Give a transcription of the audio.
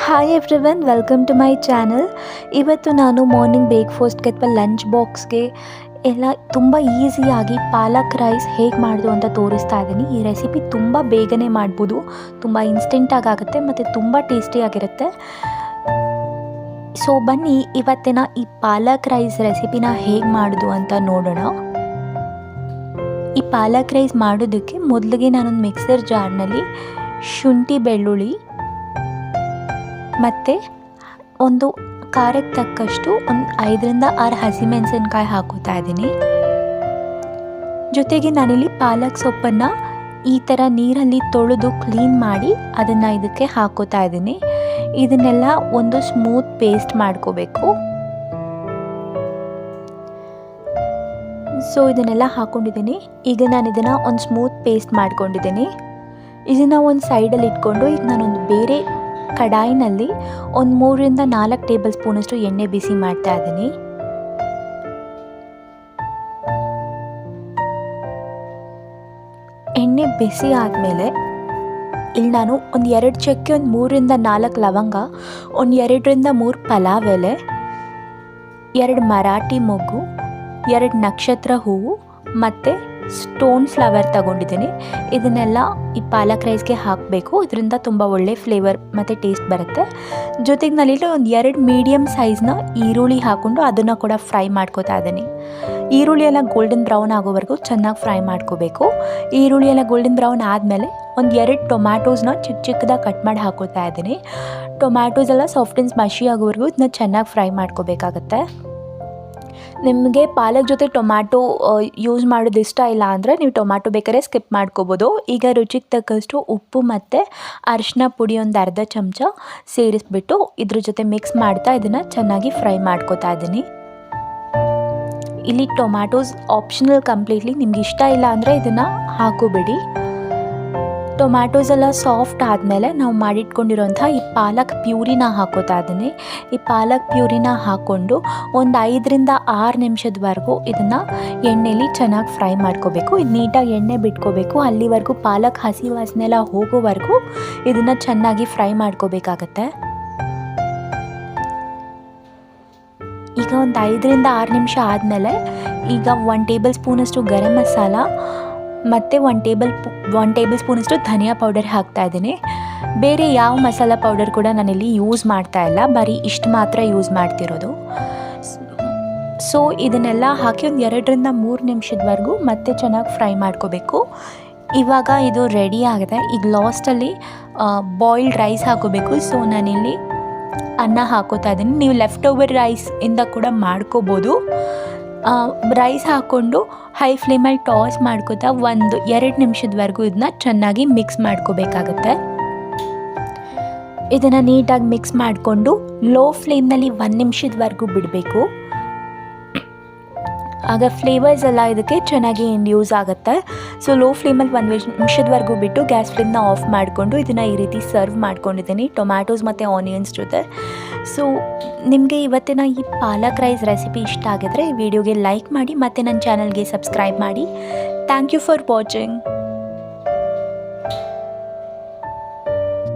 Hi everyone, welcome to my channel. ಇವತ್ತು ನಾನು morning ಬ್ರೇಕ್ಫಾಸ್ಟ್ಗೆ ಅಥವಾ ಲಂಚ್ ಬಾಕ್ಸ್ಗೆ ಎಲ್ಲ ತುಂಬ ಈಸಿಯಾಗಿ ಪಾಲಕ್ ರೈಸ್ ಹೇಗೆ ಮಾಡೋದು ಅಂತ ತೋರಿಸ್ತಾ ಇದ್ದೀನಿ. ಈ ರೆಸಿಪಿ ತುಂಬ ಬೇಗನೆ ಮಾಡ್ಬೋದು, ತುಂಬ ಇನ್ಸ್ಟೆಂಟಾಗಿ ಆಗುತ್ತೆ ಮತ್ತು ತುಂಬ ಟೇಸ್ಟಿಯಾಗಿರುತ್ತೆ. ಸೊ ಬನ್ನಿ ಇವತ್ತಿನ ಈ ಪಾಲಕ್ ರೈಸ್ ರೆಸಿಪಿನ ಹೇಗೆ ಮಾಡೋದು ಅಂತ ನೋಡೋಣ. ಈ ಪಾಲಕ್ ರೈಸ್ ಮಾಡೋದಕ್ಕೆ ಮೊದಲಿಗೆ ನಾನೊಂದು ಮಿಕ್ಸರ್ ಜಾರ್ನಲ್ಲಿ ಶುಂಠಿ, ಬೆಳ್ಳುಳ್ಳಿ ಮತ್ತು ಒಂದು ಖಾರಕ್ಕೆ ತಕ್ಕಷ್ಟು ಒಂದು 5ರಿಂದ 6 ಹಸಿಮೆಣಸಿನ್ಕಾಯಿ ಹಾಕೋತಾ ಇದ್ದೀನಿ. ಜೊತೆಗೆ ನಾನಿಲ್ಲಿ ಪಾಲಕ್ ಸೊಪ್ಪನ್ನು ಈ ಥರ ನೀರಲ್ಲಿ ತೊಳೆದು ಕ್ಲೀನ್ ಮಾಡಿ ಅದನ್ನು ಇದಕ್ಕೆ ಹಾಕೋತಾ ಇದ್ದೀನಿ. ಇದನ್ನೆಲ್ಲ ಒಂದು ಸ್ಮೂತ್ ಪೇಸ್ಟ್ ಮಾಡ್ಕೋಬೇಕು. ಸೊ ಇದನ್ನೆಲ್ಲ ಹಾಕ್ಕೊಂಡಿದ್ದೀನಿ. ಈಗ ನಾನು ಇದನ್ನು ಒಂದು ಸ್ಮೂತ್ ಪೇಸ್ಟ್ ಮಾಡ್ಕೊಂಡಿದ್ದೀನಿ. ಇದನ್ನು ಒಂದು ಸೈಡಲ್ಲಿ ಇಟ್ಕೊಂಡು ಈಗ ನಾನೊಂದು ಬೇರೆ ಕಡಾಯಿನಲ್ಲಿ ಒಂದು 3ರಿಂದ 4 ಟೇಬಲ್ ಸ್ಪೂನಷ್ಟು ಎಣ್ಣೆ ಬಿಸಿ ಮಾಡ್ತಾ ಇದ್ದೀನಿ. ಎಣ್ಣೆ ಬಿಸಿ ಆದಮೇಲೆ ಇಲ್ಲಿ ನಾನು ಒಂದು 2 ಚಕ್ಕೆ, ಒಂದು 3ರಿಂದ 4 ಲವಂಗ, ಒಂದು 2ರಿಂದ 3 ಪಲಾವ್ ಎಲೆ, 2 ಮರಾಠಿ ಮೊಗ್ಗು, 2 ನಕ್ಷತ್ರ ಹೂವು ಮತ್ತು ಸ್ಟೋನ್ ಫ್ಲವರ್ ತಗೊಂಡಿದ್ದೀನಿ. ಇದನ್ನೆಲ್ಲ ಈ ಪಾಲಕ್ ರೈಸ್ಗೆ ಹಾಕಬೇಕು. ಇದರಿಂದ ತುಂಬ ಒಳ್ಳೆ ಫ್ಲೇವರ್ ಮತ್ತು ಟೇಸ್ಟ್ ಬರುತ್ತೆ. ಜೊತೆಗೆ ನಾನಿಲ್ಲಿ ಒಂದು 2 ಮೀಡಿಯಮ್ ಸೈಜ್ನ ಈರುಳ್ಳಿ ಹಾಕ್ಕೊಂಡು ಅದನ್ನು ಕೂಡ ಫ್ರೈ ಮಾಡ್ಕೋತಾ ಇದ್ದೀನಿ. ಈರುಳ್ಳಿ ಎಲ್ಲ ಗೋಲ್ಡನ್ ಬ್ರೌನ್ ಆಗೋವರೆಗೂ ಚೆನ್ನಾಗಿ ಫ್ರೈ ಮಾಡ್ಕೋಬೇಕು. ಈರುಳ್ಳಿ ಎಲ್ಲ ಗೋಲ್ಡನ್ ಬ್ರೌನ್ ಆದಮೇಲೆ ಒಂದು 2 ಟೊಮ್ಯಾಟೋಸ್ನ ಚಿಕ್ಕದಾಗಿ ಕಟ್ ಮಾಡಿ ಹಾಕೋತಾ ಇದ್ದೀನಿ. ಟೊಮ್ಯಾಟೋಸ್ ಎಲ್ಲ ಸಾಫ್ಟ್ ಆ್ಯಂಡ್ ಸ್ಮಶಿ ಆಗೋವರೆಗೂ ಇದನ್ನ ಚೆನ್ನಾಗಿ ಫ್ರೈ ಮಾಡ್ಕೋಬೇಕಾಗತ್ತೆ. ನಿಮಗೆ ಪಾಲಕ್ ಜೊತೆ ಟೊಮ್ಯಾಟೊ ಯೂಸ್ ಮಾಡೋದು ಇಷ್ಟ ಇಲ್ಲ ಅಂದರೆ ನೀವು ಟೊಮ್ಯಾಟೊ ಬೇಕಾದ್ರೆ ಸ್ಕಿಪ್ ಮಾಡ್ಕೋಬೋದು. ಈಗ ರುಚಿಗೆ ತಕ್ಕಷ್ಟು ಉಪ್ಪು ಮತ್ತು ಅರಿಶಿನ ಪುಡಿ ಒಂದು ಅರ್ಧ ಚಮಚ ಸೇರಿಸ್ಬಿಟ್ಟು ಇದ್ರ ಜೊತೆ ಮಿಕ್ಸ್ ಮಾಡ್ತಾ ಇದನ್ನು ಚೆನ್ನಾಗಿ ಫ್ರೈ ಮಾಡ್ಕೋತಾ ಇದ್ದೀನಿ. ಇಲ್ಲಿ ಟೊಮ್ಯಾಟೋಸ್ ಆಪ್ಷನಲ್ ಕಂಪ್ಲೀಟ್ಲಿ, ನಿಮ್ಗೆ ಇಷ್ಟ ಇಲ್ಲ ಅಂದರೆ ಇದನ್ನು ಹಾಕೋಬೇಡಿ. ಟೊಮ್ಯಾಟೋಸ್ ಎಲ್ಲ ಸಾಫ್ಟ್ ಆದಮೇಲೆ ನಾವು ಮಾಡಿಟ್ಕೊಂಡಿರೋಂಥ ಈ ಪಾಲಕ್ ಪ್ಯೂರಿನ ಹಾಕೋತಾ ಇದ್ದೀನಿ. ಈ ಪಾಲಕ್ ಪ್ಯೂರಿನ ಹಾಕ್ಕೊಂಡು ಒಂದು 5ರಿಂದ 6 ನಿಮಿಷದವರೆಗೂ ಇದನ್ನು ಎಣ್ಣೆಯಲ್ಲಿ ಚೆನ್ನಾಗಿ ಫ್ರೈ ಮಾಡ್ಕೋಬೇಕು. ಇದು ನೀಟಾಗಿ ಎಣ್ಣೆ ಬಿಟ್ಕೋಬೇಕು. ಅಲ್ಲಿವರೆಗೂ ಪಾಲಕ್ ಹಸಿ ವಾಸನೆ ಎಲ್ಲ ಹೋಗೋವರೆಗೂ ಇದನ್ನು ಚೆನ್ನಾಗಿ ಫ್ರೈ ಮಾಡ್ಕೋಬೇಕಾಗತ್ತೆ. ಈಗ ಒಂದು 5ರಿಂದ 6 ನಿಮಿಷ ಆದಮೇಲೆ ಈಗ 1 ಟೇಬಲ್ ಸ್ಪೂನಷ್ಟು ಗರಂ ಮಸಾಲ ಮತ್ತು 1 ಟೇಬಲ್ ಸ್ಪೂನಷ್ಟು ಧನಿಯಾ ಪೌಡರ್ ಹಾಕ್ತಾಯಿದ್ದೀನಿ. ಬೇರೆ ಯಾವ ಮಸಾಲ ಪೌಡರ್ ಕೂಡ ನಾನಿಲ್ಲಿ ಯೂಸ್ ಮಾಡ್ತಾ ಇಲ್ಲ, ಬರೀ ಇಷ್ಟು ಮಾತ್ರ ಯೂಸ್ ಮಾಡ್ತಿರೋದು. ಸೊ ಇದನ್ನೆಲ್ಲ ಹಾಕಿ ಒಂದು 2ರಿಂದ 3 ನಿಮಿಷದವರೆಗೂ ಮತ್ತೆ ಚೆನ್ನಾಗಿ ಫ್ರೈ ಮಾಡ್ಕೋಬೇಕು. ಇವಾಗ ಇದು ರೆಡಿ ಆಗಿದೆ. ಈಗ ಲಾಸ್ಟಲ್ಲಿ ಬಾಯ್ಲ್ಡ್ ರೈಸ್ ಹಾಕೋಬೇಕು. ಸೊ ನಾನಿಲ್ಲಿ ಅನ್ನ ಹಾಕೋತಾ ಇದ್ದೀನಿ. ನೀವು ಲೆಫ್ಟ್ ಓವರ್ ರೈಸ್ ಇಂದ ಕೂಡ ಮಾಡ್ಕೋಬೋದು. ರೈಸ್ ಹಾಕ್ಕೊಂಡು ಹೈ ಫ್ಲೇಮಲ್ಲಿ ಟಾಸ್ ಮಾಡ್ಕೋತಾ 1-2 ನಿಮಿಷದವರೆಗೂ ಇದನ್ನ ಚೆನ್ನಾಗಿ ಮಿಕ್ಸ್ ಮಾಡ್ಕೋಬೇಕಾಗತ್ತೆ. ಇದನ್ನು ನೀಟಾಗಿ ಮಿಕ್ಸ್ ಮಾಡಿಕೊಂಡು ಲೋ ಫ್ಲೇಮ್ನಲ್ಲಿ 1 ನಿಮಿಷದವರೆಗೂ ಬಿಡಬೇಕು. ಆಗ ಫ್ಲೇವರ್ಸ್ ಎಲ್ಲ ಇದಕ್ಕೆ ಚೆನ್ನಾಗಿ ಇಂಡ್ಯೂಸ್ ಆಗುತ್ತೆ. ಸೊ ಲೋ ಫ್ಲೇಮಲ್ಲಿ 1 ನಿಮಿಷದವರೆಗೂ ಬಿಟ್ಟು ಗ್ಯಾಸ್ ಫ್ಲೇಮ್ನ ಆಫ್ ಮಾಡಿಕೊಂಡು ಇದನ್ನು ಈ ರೀತಿ ಸರ್ವ್ ಮಾಡ್ಕೊಂಡಿದ್ದೀನಿ ಟೊಮ್ಯಾಟೋಸ್ ಮತ್ತು ಆನಿಯನ್ಸ್ ಜೊತೆ. ಸೊ ನಿಮಗೆ ಇವತ್ತಿನ ಈ ಪಾಲಕ್ ರೈಸ್ ರೆಸಿಪಿ ಇಷ್ಟ ಆಗಿದ್ರೆ ಈ ವಿಡಿಯೋಗೆ ಲೈಕ್ ಮಾಡಿ ಮತ್ತು ನನ್ನ ಚಾನಲ್ಗೆ ಸಬ್ಸ್ಕ್ರೈಬ್ ಮಾಡಿ. Thank you for watching.